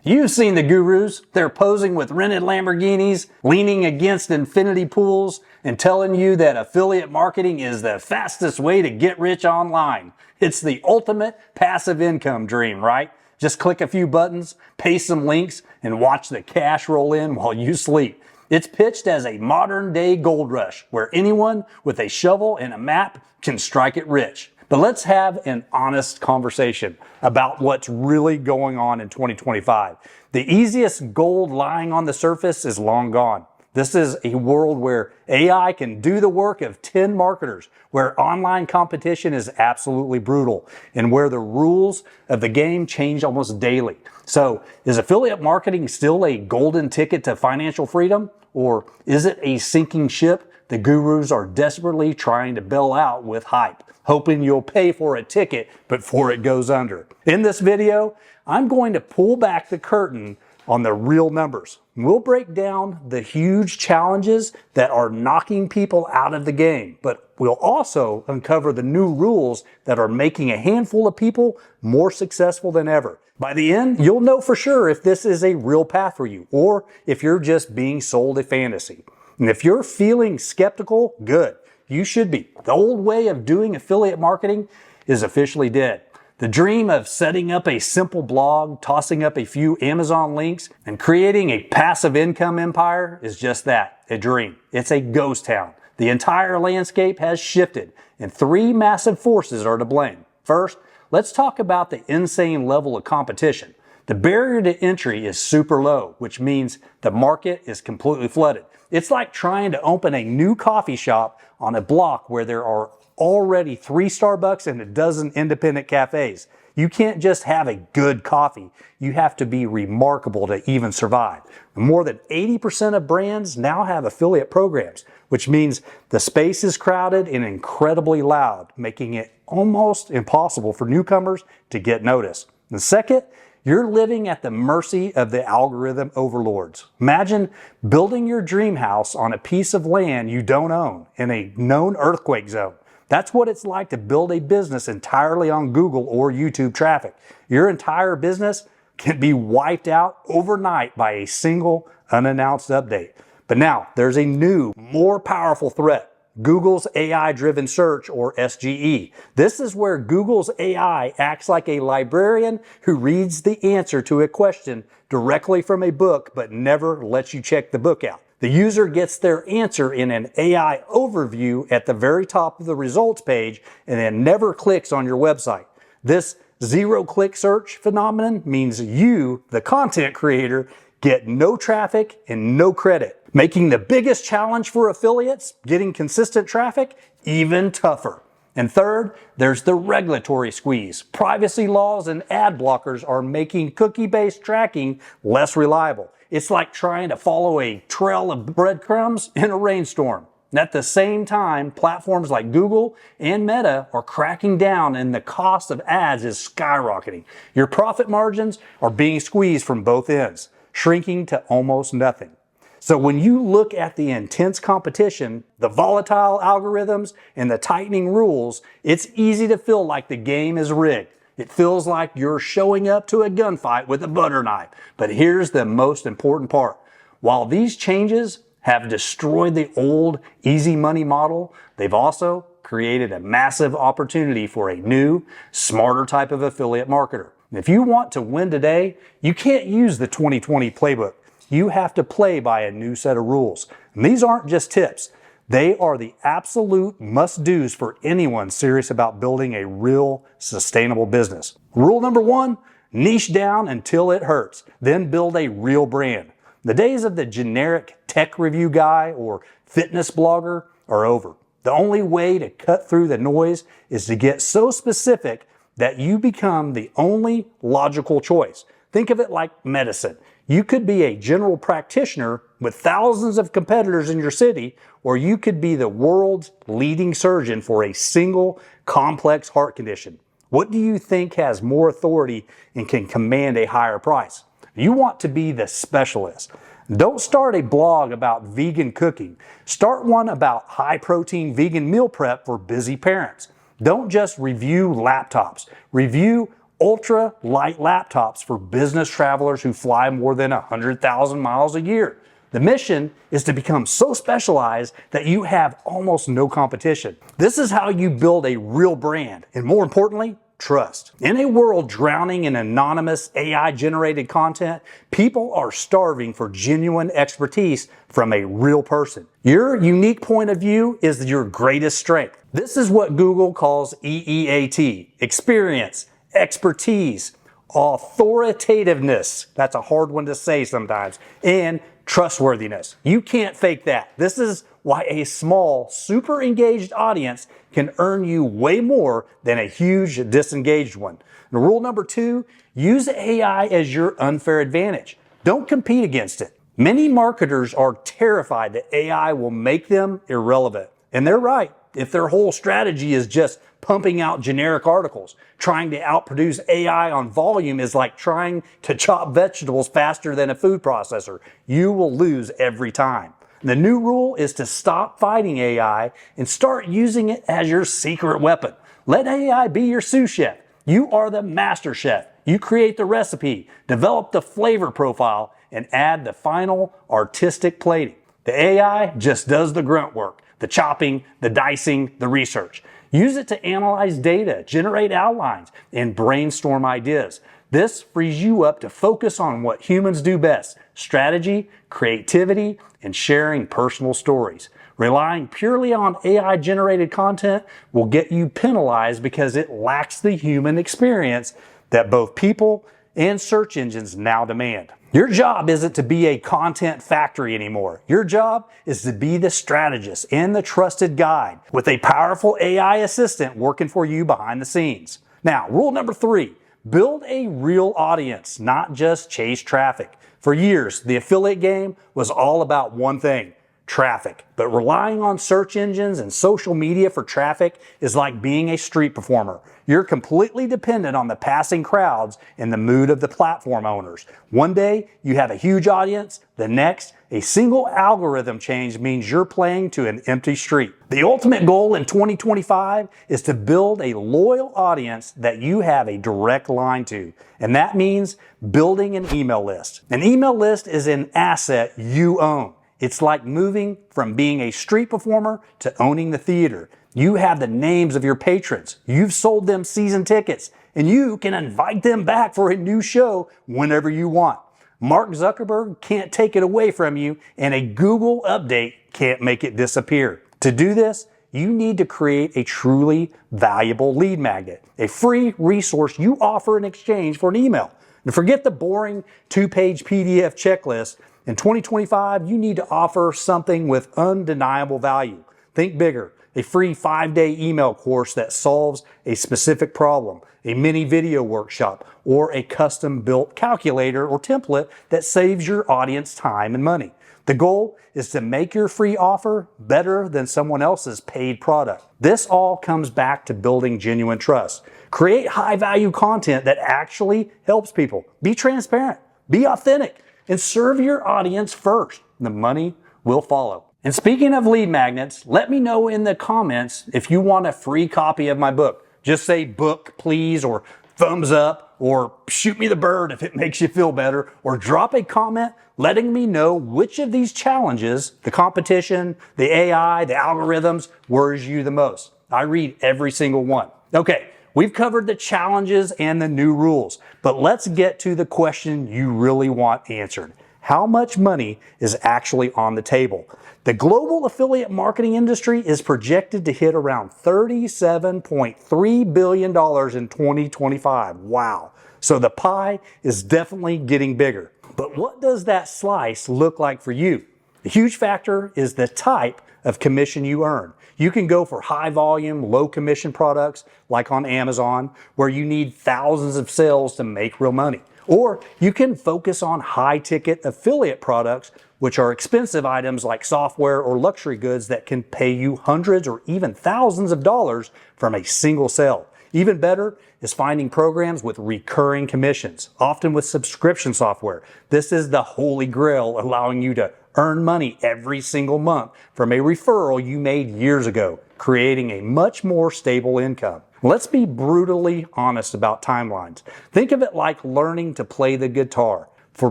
You've seen the gurus. They're posing with rented Lamborghinis, leaning against infinity pools, and telling you that affiliate marketing is the fastest way to get rich online. It's the ultimate passive income dream, right? Just click a few buttons, paste some links, and watch the cash roll in while you sleep. It's pitched as a modern day gold rush where anyone with a shovel and a map can strike it rich. But let's have an honest conversation about what's really going on in 2025. The easiest gold lying on the surface is long gone. This is a world where AI can do the work of 10 marketers, where online competition is absolutely brutal, and where the rules of the game change almost daily. So, is affiliate marketing still a golden ticket to financial freedom, or is it a sinking ship the gurus are desperately trying to bail out with hype, hoping you'll pay for a ticket before it goes under? In this video, I'm going to pull back the curtain on the real numbers. We'll break down the huge challenges that are knocking people out of the game, but we'll also uncover the new rules that are making a handful of people more successful than ever. By the end, you'll know for sure if this is a real path for you, or if you're just being sold a fantasy. And if you're feeling skeptical, good. You should be. The old way of doing affiliate marketing is officially dead. The dream of setting up a simple blog, tossing up a few Amazon links, and creating a passive income empire is just that, a dream. It's a ghost town. The entire landscape has shifted, and three massive forces are to blame. First, let's talk about the insane level of competition. The barrier to entry is super low, which means the market is completely flooded. It's like trying to open a new coffee shop on a block where there are already 3 Starbucks and a dozen independent cafes. You can't just have a good coffee. You have to be remarkable to even survive. More than 80% of brands now have affiliate programs, which means the space is crowded and incredibly loud, making it almost impossible for newcomers to get noticed. And second, you're living at the mercy of the algorithm overlords. Imagine building your dream house on a piece of land you don't own in a known earthquake zone. That's what it's like to build a business entirely on Google or YouTube traffic. Your entire business can be wiped out overnight by a single unannounced update. But now there's a new, more powerful threat. Google's AI-driven search, or SGE. This is where Google's AI acts like a librarian who reads the answer to a question directly from a book but never lets you check the book out. The user gets their answer in an AI overview at the very top of the results page and then never clicks on your website. This zero-click search phenomenon means you, the content creator, get no traffic and no credit, making the biggest challenge for affiliates, getting consistent traffic, even tougher. And third, there's the regulatory squeeze. Privacy laws and ad blockers are making cookie-based tracking less reliable. It's like trying to follow a trail of breadcrumbs in a rainstorm. And at the same time, platforms like Google and Meta are cracking down and the cost of ads is skyrocketing. Your profit margins are being squeezed from both ends, shrinking to almost nothing. So when you look at the intense competition, the volatile algorithms, and the tightening rules, it's easy to feel like the game is rigged. It feels like you're showing up to a gunfight with a butter knife. But here's the most important part. While these changes have destroyed the old easy money model, they've also created a massive opportunity for a new, smarter type of affiliate marketer. If you want to win today, you can't use the 2020 playbook. You have to play by a new set of rules. And these aren't just tips. They are the absolute must-dos for anyone serious about building a real, sustainable business. Rule number 1, niche down until it hurts, then build a real brand. The days of the generic tech review guy or fitness blogger are over. The only way to cut through the noise is to get so specific that you become the only logical choice. Think of it like medicine. You could be a general practitioner with thousands of competitors in your city, or you could be the world's leading surgeon for a single complex heart condition. What do you think has more authority and can command a higher price? You want to be the specialist. Don't start a blog about vegan cooking. Start one about high-protein vegan meal prep for busy parents. Don't just review laptops. Review ultra light laptops for business travelers who fly more than 100,000 miles a year. The mission is to become so specialized that you have almost no competition. This is how you build a real brand, and more importantly, trust. In a world drowning in anonymous AI-generated content, people are starving for genuine expertise from a real person. Your unique point of view is your greatest strength. This is what Google calls EEAT: experience, expertise, authoritativeness. That's a hard one to say sometimes. And trustworthiness. You can't fake that. This is why a small, super engaged audience can earn you way more than a huge, disengaged one. And rule number 2, use AI as your unfair advantage. Don't compete against it. Many marketers are terrified that AI will make them irrelevant. And they're right. If their whole strategy is just pumping out generic articles, trying to outproduce AI on volume is like trying to chop vegetables faster than a food processor. You will lose every time. The new rule is to stop fighting AI and start using it as your secret weapon. Let AI be your sous chef. You are the master chef. You create the recipe, develop the flavor profile, and add the final artistic plating. The AI just does the grunt work, the chopping, the dicing, the research. Use it to analyze data, generate outlines, and brainstorm ideas. This frees you up to focus on what humans do best: strategy, creativity, and sharing personal stories. Relying purely on AI-generated content will get you penalized because it lacks the human experience that both people and search engines now demand. Your job isn't to be a content factory anymore. Your job is to be the strategist and the trusted guide with a powerful AI assistant working for you behind the scenes. Now, rule number 3, build a real audience, not just chase traffic. For years, the affiliate game was all about one thing: traffic. But relying on search engines and social media for traffic is like being a street performer. You're completely dependent on the passing crowds and the mood of the platform owners. One day, you have a huge audience. The next, a single algorithm change means you're playing to an empty street. The ultimate goal in 2025 is to build a loyal audience that you have a direct line to. And that means building an email list. An email list is an asset you own. It's like moving from being a street performer to owning the theater. You have the names of your patrons. You've sold them season tickets, and you can invite them back for a new show whenever you want. Mark Zuckerberg can't take it away from you, and a Google update can't make it disappear. To do this, you need to create a truly valuable lead magnet, a free resource you offer in exchange for an email. And forget the boring 2-page PDF checklist. In 2025, you need to offer something with undeniable value. Think bigger. A free 5-day email course that solves a specific problem, a mini video workshop, or a custom-built calculator or template that saves your audience time and money. The goal is to make your free offer better than someone else's paid product. This all comes back to building genuine trust. Create high-value content that actually helps people. Be transparent, be authentic, and serve your audience first. The money will follow. And speaking of lead magnets, let me know in the comments if you want a free copy of my book. Just say book, please, or thumbs up, or shoot me the bird if it makes you feel better, or drop a comment letting me know which of these challenges, the competition, the AI, the algorithms, worries you the most. I read every single one. Okay, we've covered the challenges and the new rules, but let's get to the question you really want answered. How much money is actually on the table? The global affiliate marketing industry is projected to hit around $37.3 billion in 2025. Wow. So the pie is definitely getting bigger. But what does that slice look like for you? The huge factor is the type of commission you earn. You can go for high volume, low commission products like on Amazon, where you need thousands of sales to make real money. Or you can focus on high-ticket affiliate products, which are expensive items like software or luxury goods that can pay you hundreds or even thousands of dollars from a single sale. Even better is finding programs with recurring commissions, often with subscription software. This is the holy grail, allowing you to earn money every single month from a referral you made years ago, creating a much more stable income. Let's be brutally honest about timelines. Think of it like learning to play the guitar. For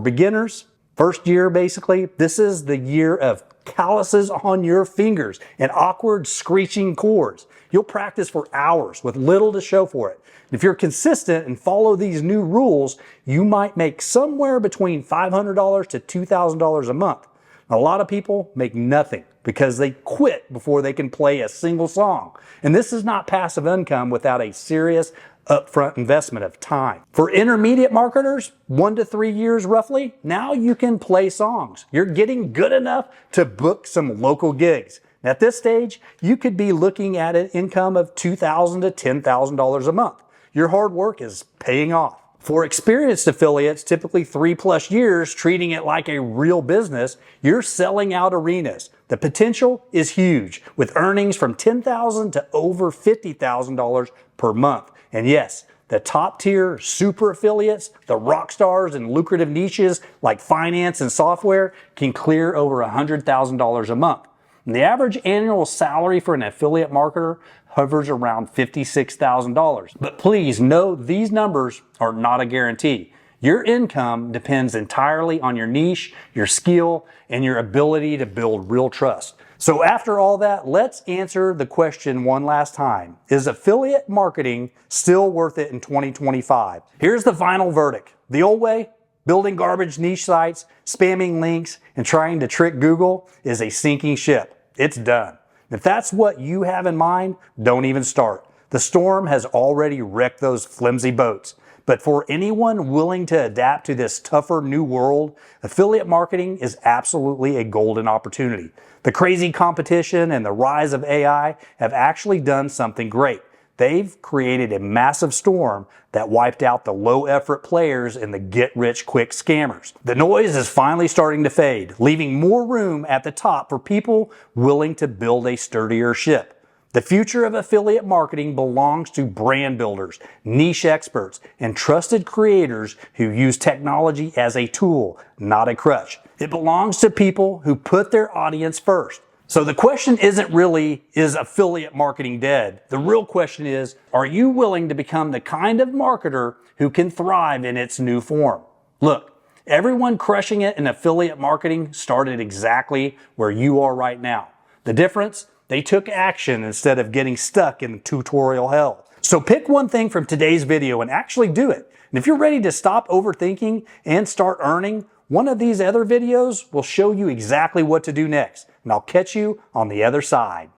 beginners, first year basically, this is the year of calluses on your fingers and awkward screeching chords. You'll practice for hours with little to show for it. If you're consistent and follow these new rules, you might make somewhere between $500 to $2,000 a month. A lot of people make nothing because they quit before they can play a single song. And this is not passive income without a serious upfront investment of time. For intermediate marketers, 1 to 3 years roughly, now you can play songs. You're getting good enough to book some local gigs. At this stage, you could be looking at an income of $2,000 to $10,000 a month. Your hard work is paying off. For experienced affiliates, typically 3+ years, treating it like a real business, you're selling out arenas. The potential is huge, with earnings from $10,000 to over $50,000 per month. And yes, the top tier super affiliates, the rock stars in lucrative niches like finance and software, can clear over $100,000 a month. And the average annual salary for an affiliate marketer hovers around $56,000. But please know these numbers are not a guarantee. Your income depends entirely on your niche, your skill, and your ability to build real trust. So after all that, let's answer the question one last time. Is affiliate marketing still worth it in 2025? Here's the final verdict. The old way, building garbage niche sites, spamming links, and trying to trick Google, is a sinking ship. It's done. If that's what you have in mind, don't even start. The storm has already wrecked those flimsy boats. But for anyone willing to adapt to this tougher new world, affiliate marketing is absolutely a golden opportunity. The crazy competition and the rise of AI have actually done something great. They've created a massive storm that wiped out the low-effort players and the get-rich-quick scammers. The noise is finally starting to fade, leaving more room at the top for people willing to build a sturdier ship. The future of affiliate marketing belongs to brand builders, niche experts, and trusted creators who use technology as a tool, not a crutch. It belongs to people who put their audience first. So the question isn't really, is affiliate marketing dead? The real question is, are you willing to become the kind of marketer who can thrive in its new form? Look, everyone crushing it in affiliate marketing started exactly where you are right now. The difference? They took action instead of getting stuck in tutorial hell. So pick one thing from today's video and actually do it. And if you're ready to stop overthinking and start earning, one of these other videos will show you exactly what to do next. And I'll catch you on the other side.